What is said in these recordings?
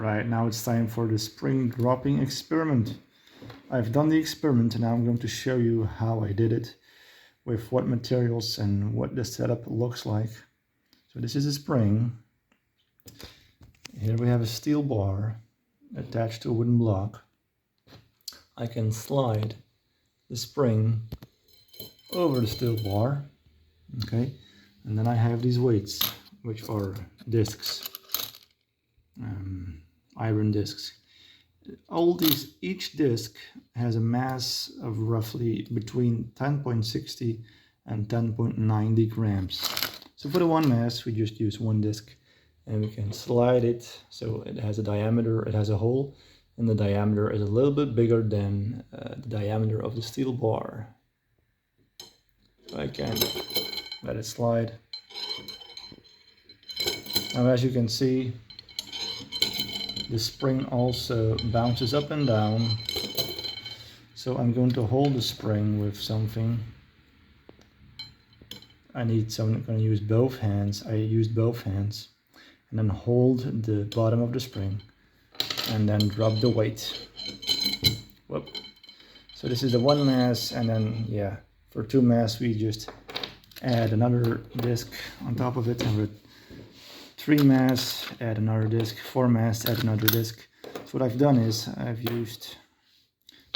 Alright, now it's time for the spring dropping experiment. I've done the experiment and now I'm going to show you how I did it, with what materials and what the setup looks like. So this is a spring. Here we have a steel bar attached to a wooden block. I can slide the spring over the steel bar, okay, and then I have these weights, which are discs, iron discs. Each disc has a mass of roughly between 10.60 and 10.90 grams. So for the one mass, we just use one disc, and we can slide it so it has a diameter, it has a hole, and the diameter is a little bit bigger than the diameter of the steel bar. So I can let it slide. Now, as you can see, the spring also bounces up and down. So I'm going to hold the spring with something. I'm going to use both hands. I used both hands. And then hold the bottom of the spring. And then drop the weight. Whoop. So this is the one mass, and then, yeah, for two mass we just add another disc on top of it, and with 3 mass add another disc, 4 mass add another disc. So what I've done is I've used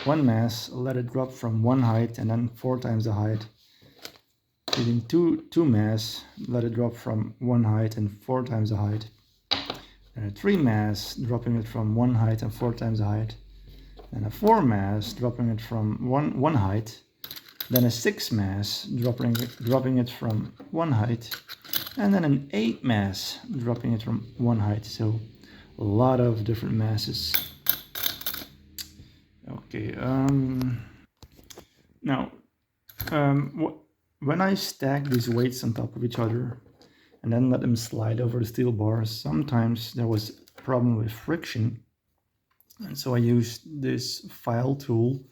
1 mass, let it drop from 1 height and then 4 times the height. Using 2 mass, let it drop from 1 height and 4 times the height. And a 3 mass, dropping it from 1 height and 4 times the height. And a 4 mass, dropping it from one height. Then a 6 mass, dropping it from 1 height. And then an 8 mass, dropping it from 1 height. So a lot of different masses. Okay, now when I stack these weights on top of each other and then let them slide over the steel bars, sometimes there was a problem with friction, and so I used this file tool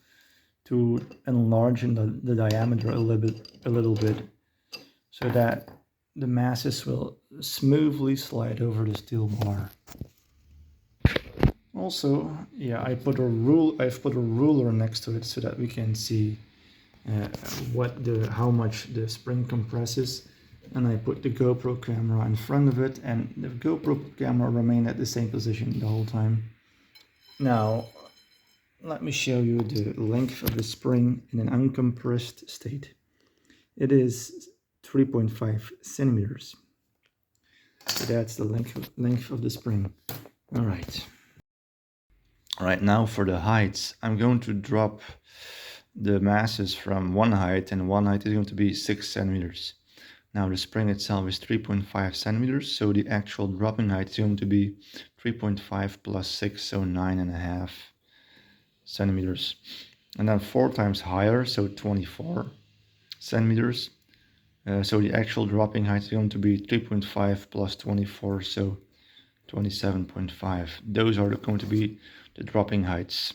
to enlarge the diameter a little bit, so that the masses will smoothly slide over the steel bar. Also, yeah, I've put a ruler next to it so that we can see how much the spring compresses, and I put the GoPro camera in front of it, and the GoPro camera remained at the same position the whole time. Now, let me show you the length of the spring in an uncompressed state. It is 3.5 centimeters. So that's the length of the spring. All right. All right, now for the heights, I'm going to drop the masses from 1 height, and 1 height is going to be 6 centimeters. Now the spring itself is 3.5 centimeters, so the actual dropping height is going to be 3.5 plus 6, so 9.5 centimeters. And then 4 times higher, so 24 centimeters. So the actual dropping height is going to be 3.5 plus 24, so 27.5. Those are going to be the dropping heights.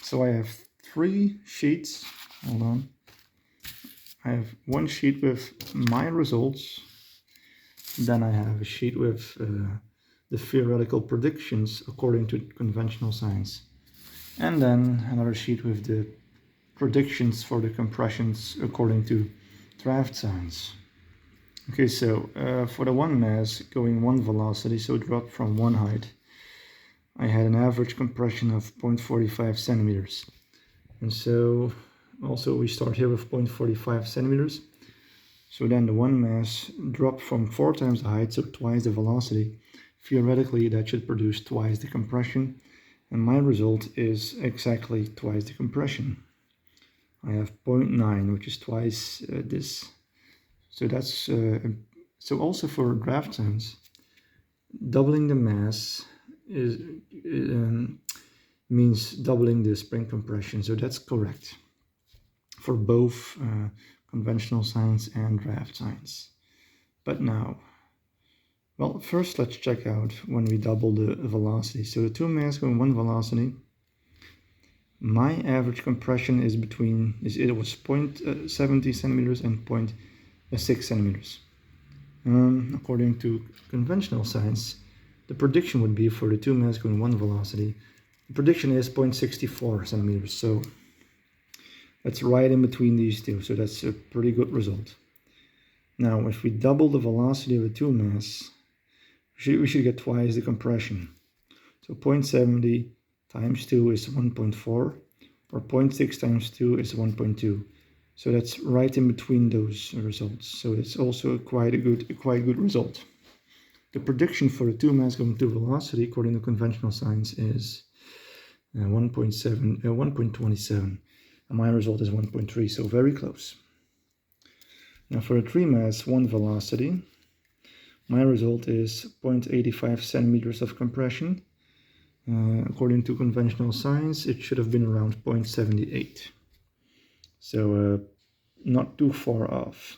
So I have 3 sheets. Hold on. I have one sheet with my results. Then I have a sheet with the theoretical predictions according to conventional science. And then another sheet with the predictions for the compressions according to draft science. Okay, so for the one mass going one velocity, so it dropped from one height, I had an average compression of 0.45 centimeters. And so also we start here with 0.45 centimeters. So then the one mass dropped from 4 times the height, so twice the velocity. Theoretically, that should produce twice the compression. And my result is exactly twice the compression. I have 0.9, which is twice this. So that's so also for draft science, doubling the mass is means doubling the spring compression. So that's correct for both conventional science and draft science. But now, well, first let's check out when we double the velocity. So the two mass going one velocity, my average compression is between, it was 0.70 centimeters and 0.6 centimeters. According to conventional science, the prediction would be for the two mass going one velocity, the prediction is 0.64 centimeters. So that's right in between these two. So that's a pretty good result. Now, if we double the velocity of the two mass, we should get twice the compression. So 0.70 times 2 is 1.4, or 0.6 times 2 is 1.2. So that's right in between those results. So it's also quite a good result. The prediction for the two mass going to velocity, according to conventional science, is 1.27, and my result is 1.3. So very close. Now for a three mass one velocity, my result is 0.85 centimeters of compression. According to conventional science, it should have been around 0.78. So not too far off.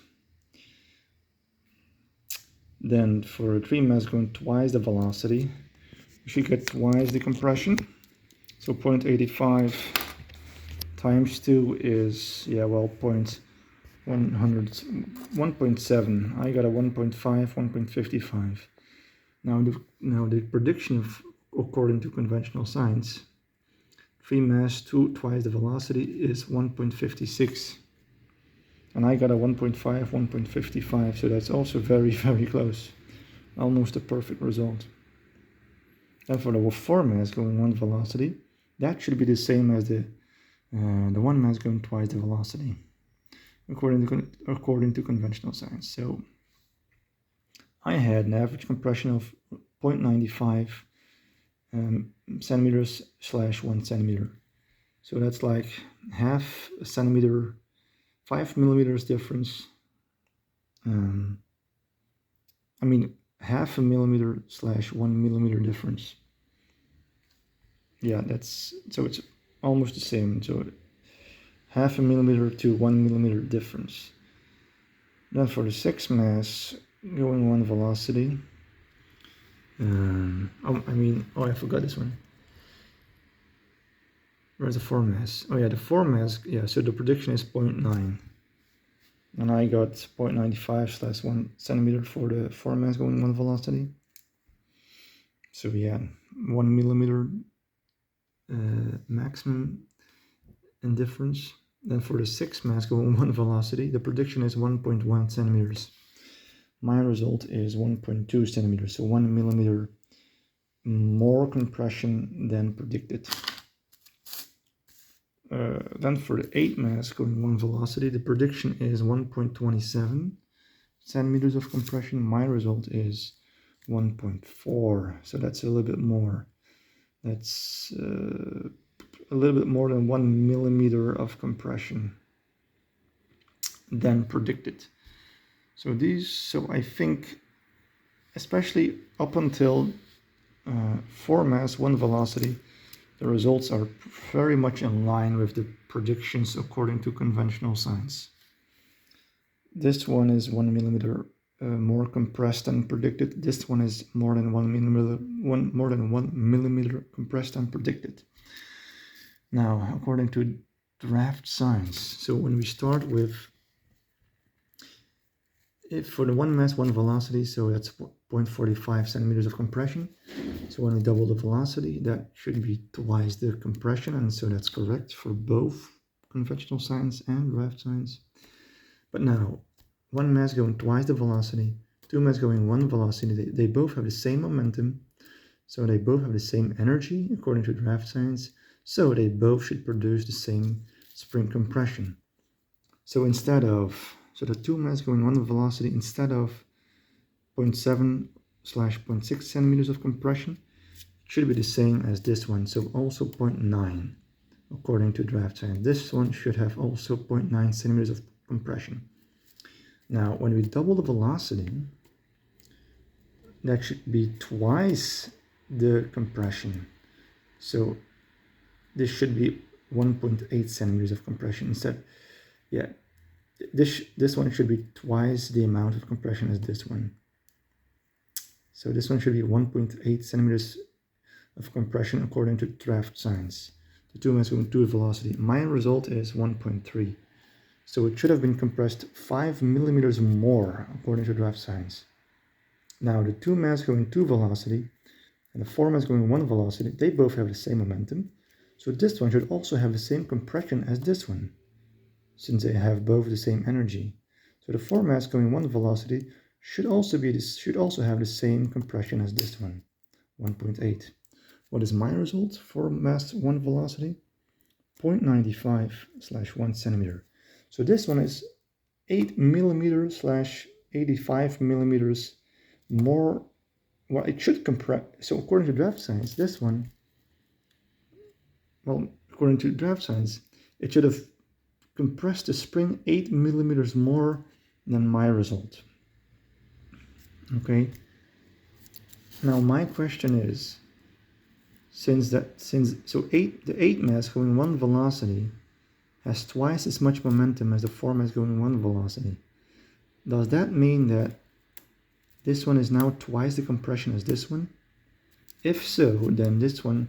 Then for a three mass going twice the velocity, we should get twice the compression. So 0.85 times 2 is, 1.7. I got a 1.5, 1.55. Now the prediction according to conventional science, three mass twice the velocity is 1.56. And I got a 1.5, 1.55, so that's also very, very close. Almost a perfect result. And for the four mass going one velocity, that should be the same as the one mass going twice the velocity, according to conventional science. So I had an average compression of 0.95 centimeters / 1 centimeter. So that's like half a centimeter, 5 millimeters difference. Half a millimeter / 1 millimeter difference. Yeah, so it's almost the same. So half a millimeter to 1 millimeter difference. Then for the six mass going one velocity, I forgot this one. Where's the four mass? Oh yeah, the four mass, so the prediction is 0.9. And I got 0.95 / 1 centimeter for the four mass going one velocity. So yeah, 1 millimeter maximum in difference. Then for the six mass going one velocity, the prediction is 1.1 centimeters. My result is 1.2 centimeters, so 1 millimeter more compression than predicted. Then for the eight mass going one velocity, the prediction is 1.27 centimeters of compression. My result is 1.4, so that's a little bit more. That's a little bit more than 1 millimeter of compression than predicted. So I think, especially up until four mass one velocity, the results are very much in line with the predictions according to conventional science. This one is 1 millimeter more compressed than predicted. This one is more than 1 millimeter compressed than predicted. Now, according to draft science, so when we start with, if for the one mass, one velocity, so that's 0.45 centimeters of compression. So when we double the velocity, that should be twice the compression, and so that's correct for both conventional science and draft science. But now, one mass going twice the velocity, two mass going one velocity, they both have the same momentum, so they both have the same energy according to draft science, so they both should produce the same spring compression. So instead of, so the two mass going one velocity, instead of 0.7/0.6 centimeters of compression, it should be the same as this one, so also 0.9 according to draft science. This one should have also 0.9 centimeters of compression. Now, when we double the velocity, that should be twice the compression. So this should be 1.8 centimeters of compression instead. Yeah, this one should be twice the amount of compression as this one. So this one should be 1.8 centimeters of compression according to draft science. The two mass going to velocity. My result is 1.3. So it should have been compressed 5 millimeters more according to draft science. Now the two mass going to velocity and the four mass going one velocity, they both have the same momentum. So this one should also have the same compression as this one, since they have both the same energy. So the four mass going one velocity should also have the same compression as this one, 1.8. What is my result for mass one velocity? 0.95/1 centimeter. So this one is 8 millimeters / 85 millimeters more. Well, it should compress. So according to draft science, this one, well, according to draft science, it should have compressed the spring 8 millimeters more than my result. Okay. Now my question is, the 8 mass going one velocity has twice as much momentum as the 4 mass going one velocity. Does that mean that this one is now twice the compression as this one? If so, then this one,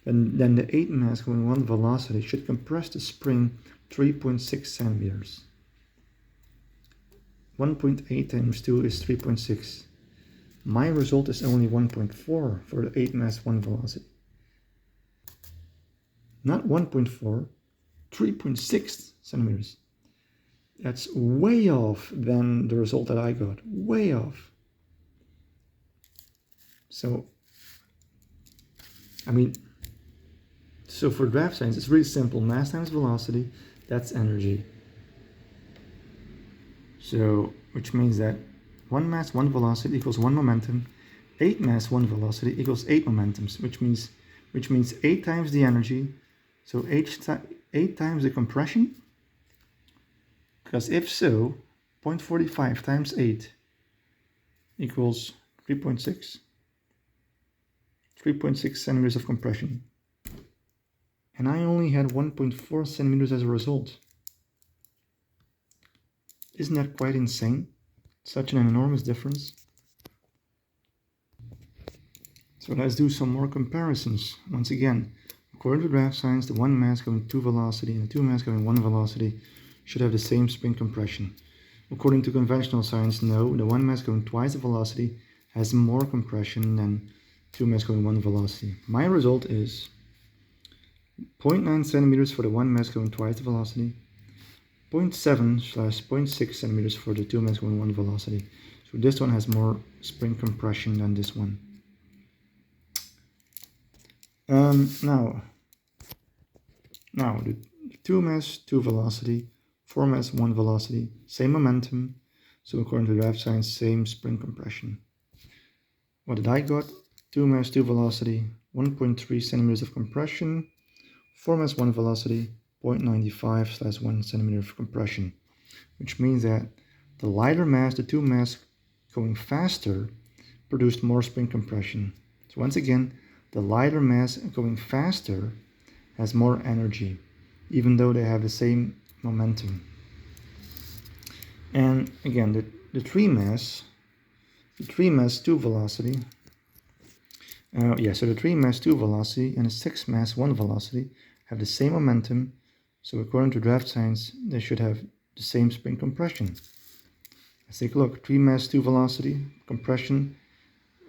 then the 8 mass going one velocity should compress the spring 3.6 centimeters. 1.8 times 2 is 3.6. My result is only 1.4 for the 8 mass one velocity. Not 1.4, 3.6 centimeters. That's way off than the result that I got. Way off. So, so for draft science, it's really simple. Mass times velocity, that's energy. So, which means that 1 mass, 1 velocity equals 1 momentum. 8 mass, 1 velocity equals 8 momentums, which means 8 times the energy. So 8 times the compression. Because if so, 0.45 times 8 equals 3.6. 3.6 centimeters of compression. And I only had 1.4 centimeters as a result. Isn't that quite insane? Such an enormous difference. So let's do some more comparisons. Once again, according to draft science, the 1 mass going 2 velocity and the 2 mass going 1 velocity should have the same spring compression. According to conventional science, no, the 1 mass going twice the velocity has more compression than 2 mass going 1 velocity. My result is 0.9 centimeters for the 1 mass going twice the velocity, 0.7/0.6 centimeters for the 2 mass going 1 velocity. So this one has more spring compression than this one. Now the 2 mass 2 velocity, 4 mass 1 velocity, same momentum. So according to draft science, same spring compression. What did I got? 2 mass 2 velocity, 1.3 centimeters of compression. 4 mass 1 velocity, 0.95/1 centimeter of compression, which means that the lighter mass, the 2 mass going faster, produced more spring compression. So once again, the lighter mass going faster has more energy, even though they have the same momentum. And again, the 3 mass 2 velocity, so the 3 mass 2 velocity and the 6 mass 1 velocity have the same momentum. So according to draft science, they should have the same spring compression. Let's take a look. 3 mass 2 velocity compression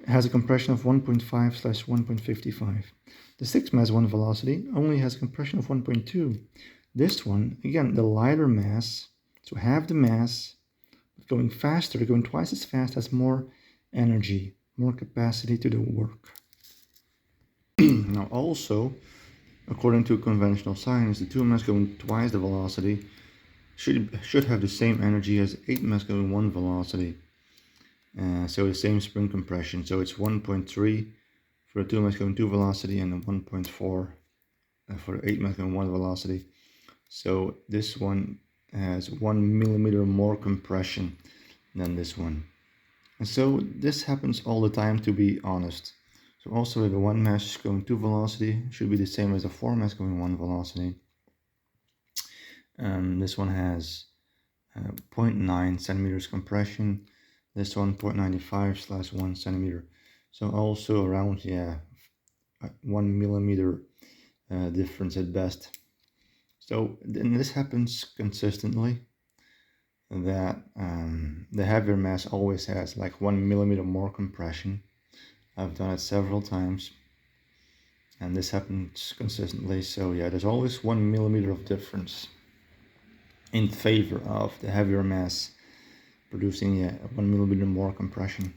has a compression of 1.5/1.55. The 6 mass 1 velocity only has a compression of 1.2. This one, again, the lighter mass, so half the mass, but going faster, going twice as fast, has more energy, more capacity to do work. Now also, according to conventional science, the 2 mass going twice the velocity should have the same energy as 8 mass going 1 velocity. So the same spring compression. So it's 1.3 for the 2 mass going 2 velocity and 1.4 for the 8 mass going 1 velocity. So this one has 1 millimeter more compression than this one. And so this happens all the time, to be honest. So also if a 1 mass going 2 velocity should be the same as a 4 mass going 1 velocity. This one has 0.9 centimeters compression. This one 0.95/1 centimeter. So also around 1 millimeter difference at best. So then this happens consistently, that the heavier mass always has like 1 millimeter more compression. I've done it several times and this happens consistently. So yeah, there's always 1 millimeter of difference in favor of the heavier mass producing 1 millimeter more compression.